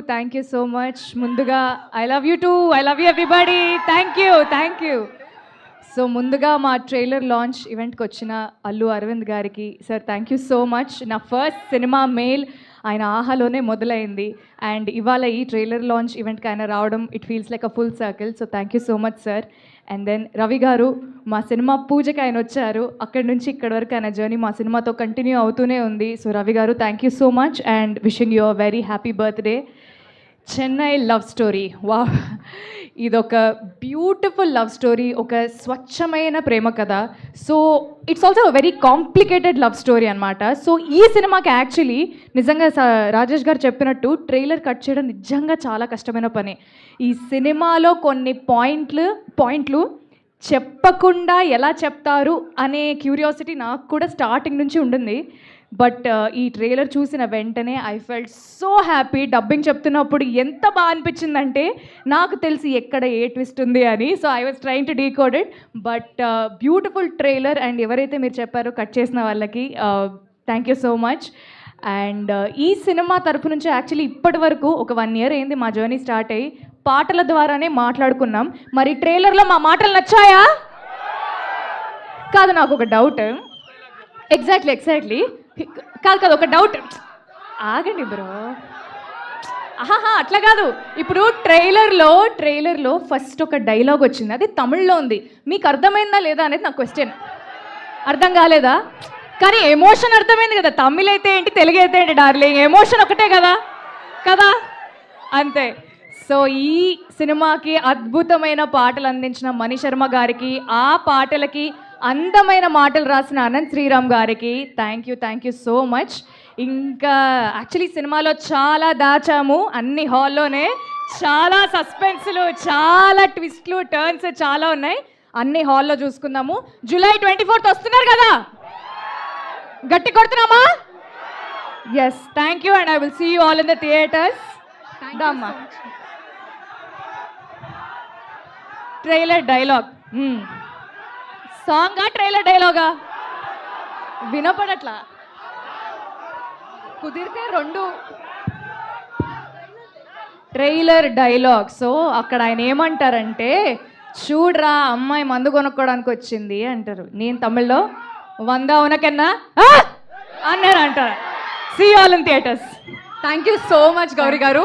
Thank you so much. ముందుగా I love you too. I love you everybody. Thank you. So ముందుగా మా trailer launch ఈవెంట్కి వచ్చిన అల్లు అరవింద్ గారికి sir thank you so much. నా first cinema మెయిల్ ఆయన ఆహాలోనే మొదలైంది అండ్ ఇవాళ ఈ ట్రైలర్ లాంచ్ ఈవెంట్కి ఆయన రావడం it feels like a full circle. So thank you so much sir. And then Ravi garu మా సినిమా పూజకి ఆయన వచ్చారు. అక్కడి నుంచి ఇక్కడి వరకు ఆయన జర్నీ మా సినిమాతో కంటిన్యూ అవుతూనే ఉంది. సో రవి గారు thank you so much and wishing you a very happy birthday. Chennai love story, వా, ఇదొక బ్యూటిఫుల్ లవ్ స్టోరీ, ఒక స్వచ్ఛమైన ప్రేమ కథ. So it's also very complicated love story అనమాట. సో ఈ సినిమాకి యాక్చువల్లీ నిజంగా రాజేష్ గారు చెప్పినట్టు ట్రైలర్ కట్ చేయడం నిజంగా చాలా కష్టమైన పని. ఈ సినిమాలో కొన్ని పాయింట్లు చెప్పకుండా ఎలా చెప్తారు అనే క్యూరియాసిటీ నాకు కూడా స్టార్టింగ్ నుంచి ఉండింది. బట్ ఈ ట్రైలర్ చూసిన వెంటనే I felt so happy. Dubbing చెప్తున్నప్పుడు ఎంత బాగా అనిపించిందంటే నాకు తెలిసి ఎక్కడ ఏ ట్విస్ట్ ఉంది అని. So I was trying to decode it. But beautiful trailer and ఎవరైతే మీరు చెప్పారో కట్ చేసిన వాళ్ళకి thank you so much. And ఈ సినిమా తరపు నుంచి యాక్చువల్లీ ఇప్పటి వరకు ఒక 1 year అయింది మా జర్నీ స్టార్ట్ అయ్యి. పాటల ద్వారానే మాట్లాడుకున్నాం. మరి ట్రైలర్లో మా మాటలు నచ్చాయా? కాదు, నాకు ఒక డౌట్. ఎగ్జాక్ట్లీ కాదు ఒక డౌట్. ఆగండి బ్రో. ఆహా, అట్లా కాదు. ఇప్పుడు ట్రైలర్లో ఫస్ట్ ఒక డైలాగ్ వచ్చింది, అది తమిళ్లో ఉంది. మీకు అర్థమైందా లేదా అనేది నా క్వశ్చన్. అర్థం కాలేదా? కానీ ఎమోషన్ అర్థమైంది కదా. తమిళ్ అయితే ఏంటి, తెలుగు అయితే ఏంటి డార్లింగ్, ఎమోషన్ ఒకటే కదా అంతే. సో ఈ సినిమాకి అద్భుతమైన పాటలు అందించిన మణి శర్మ గారికి, ఆ పాటలకి అందమైన మాటలు రాసిన అనంత్ శ్రీరామ్ గారికి థ్యాంక్ యూ సో మచ్. ఇంకా యాక్చువల్లీ సినిమాలో చాలా దాచాము అన్ని హాల్లోనే. చాలా సస్పెన్స్లు, చాలా ట్విస్ట్లు, టర్న్స్ చాలా ఉన్నాయి. అన్ని హాల్లో చూసుకుందాము. July 24th వస్తున్నారు కదా, గట్టి కొడుతున్నామా? Yes, thank you and I will see you all in the theatres. దమ్మా ట్రైలర్ డైలాగ్ సాంగా ట్రైలర్ డైలాగా వినపడట్లా. కుదిరితే 2 ట్రైలర్ డైలాగ్. సో అక్కడ ఆయన ఏమంటారంటే, చూడరా అమ్మాయి మందు కొనుక్కోవడానికి వచ్చింది అంటారు. నేను తమిళ్లో 100 ఉనకన్నా అన్నారు అంటారు. See all in theatres. Thank you so much Gauri గారు.